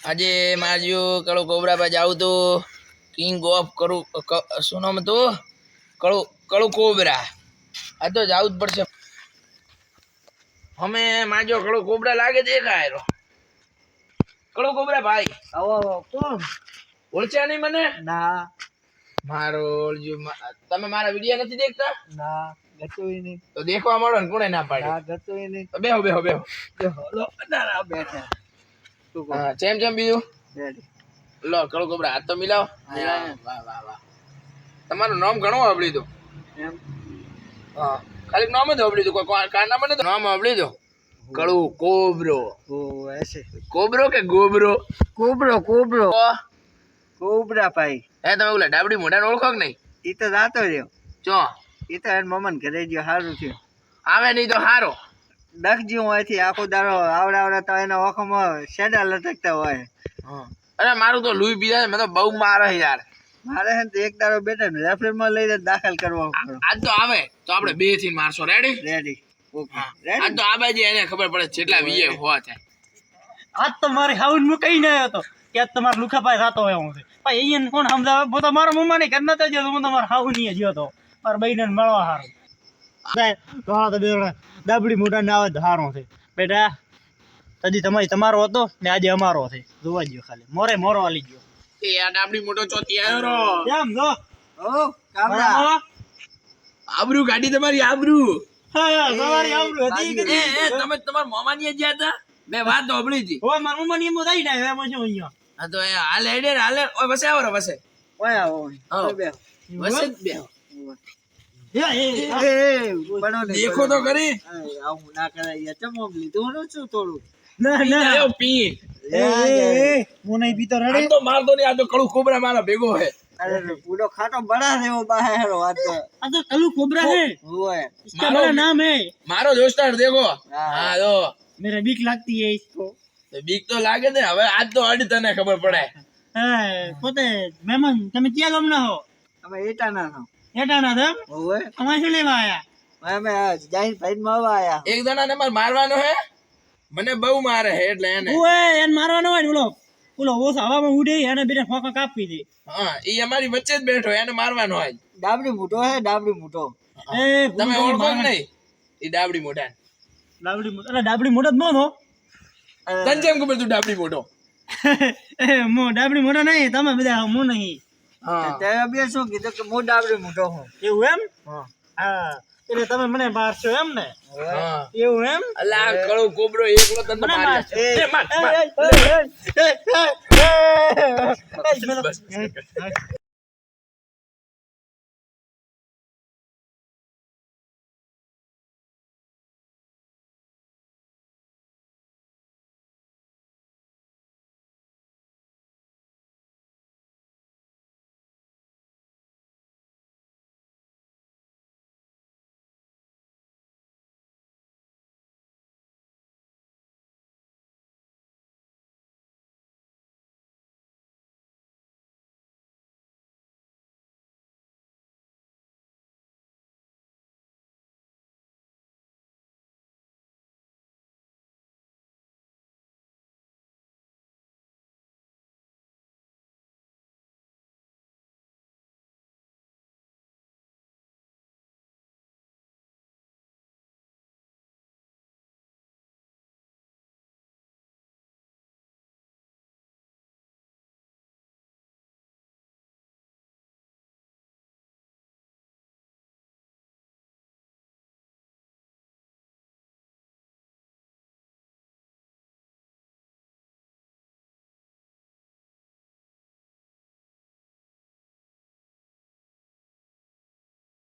આજે માર્યો કળો કોબરા પર જાઉં તો કિંગ ઓફ કરું શું નામ હતું કળો કોબરા આ તો જાવું જ પડશે અમે માજો કળો કોબરા લાગે દેખાય કળો કોબરા ભાઈ આવો કોણ ઓળખ્યા નહીં મને ના મારો તમે મારા વિડિયો નથી દેખતા ના ગતોય નહીં તો દેખવા મળો ને કોણે ના પાડે ના ગતોય નહીં તો બેહો બેહો બેહો લો ના બેઠા તું કોણ હા ચેમ ચેમ બીજું રેડી લો કળો કોબરા હાથ તો મિલાવો વાહ વાહ વાહ તમારું નામ ઘણું સાંભળી દો એમ હા ખાલી નામ જ સાંભળી દો કોઈ કારનામાં નથી નામ સાંભળી દો કળો કોબરો ઓ એસે કોબરો કે ગોબરો કોબરો કોબરો કોબરા ભાઈ હે તમે ઓલા ડાબડી મોઢાને ઓળખો કે નહીં ઈ તો જાતો રહ્યો ચો ઈ તો એન મમન ઘરે ગયો સારું થયું આવે નહીં તો હારો ડખજી હું અહીંથી આખો દાડો આવડે તો એના ઓખમાં શેડા લટકતા હોય અરે મારું તો લુઈ પીધા મેં તો બહુ મારે યાર મારે હે ને તો એક દાડો બેઠા ને રેફરીમાં લઈને દાખલ કરવો આજ તો આવે તો આપણે બે થી મારશો રેડી રેડી ઓકે આજ તો આ બાજુ એને ખબર પડે જેટલા વીએ હોવા છે આજ તો મારી હાઉન મુકાઈને આવ્યો હતો કે આજ તમારે લુખાભાઈ રાતો આવ્યો હું છે ભાઈ અહીંયા કોણ સમજાવે હું તો મારા મમ્મા ને ઘર નતો ગયો હું તમારા હાઉન ની ગયો હતો મારા બહેને મળવા હારું તો બે ડાબડી મોટા ને આવે હારો છે બેટા હજી તમારો હતો ને આજે અમારો છે જોવા ગયો ખાલી મોરો આલી ગયો એ આ ડાબડી મોટો ચોથી આવ્યો રો કેમ જો ઓ કામડા આબરૂ ગાડી તમારી આબરૂ હા તમારી આબરૂ હતી કે એ તમે તમાર મામાની ગયા હતા મેં વાત સાંભળી હતી ઓય મારા મમ્મા ની એમ થઈ ને એમ શું અહીંયા હા તો એ હાલ હેડે હાલે ઓય બસે આવો રે બસે ઓય હા. બે બસે જ બે દેખો તો કરી આવું ના કરાય ચમો લીધું નું શું થોડું ના આયો પી હું નહીં પીતો આ રેડી તો મારતો નહીં આ તો કળું કોબરા મારા ભેગો હે અરે પૂરો ખાટો બડા છે वो बाहर વાત આ તો કલુ કોબરા है ઓય इसका बड़ा नाम है મારો દોસ્તાર દેખો હા જો मेरे बीक लगती है इसको તો બીક તો લાગે ને હવે આજ તો અડી તને ખબર પડે પોતે મહેમાન તમે ક્યાં ગામના હો અમે એટાના છો એટાના છો ઓય તમે શું લેવા આયા અમે જાઈન ભાઈ માં આયા એક જણાને માર મારવાનો હે મને બહુ મારે હે એટલે એને ઓએ એને મારવાનો હોય ને ઓલો ઓસ હવામાં ઉડે એને બેટા ફોકા કાપી દે હા ઈ અમારી વચ્ચે જ બેઠો એને મારવાનો હોય ડાબડી મોટો હે ડાબડી મોટો તમે ઓળખો કે નહીં ઈ ડાબડી મોઢા ડાબડી મોટો જ નો થો તને કેમ ખબર તું ડાબડી મોઢો મો ડાબડી મોટો નહીં તમે બધા મો નહીં હા તે બે શું કીધું કે મો ડાબડી મોટો હું એવું એમ હા એટલે તમે મને મારશો એમ ને હા એવું એમ અલા કળો કોબરો એકલો તને મને મારે મારશે. એ માર બસ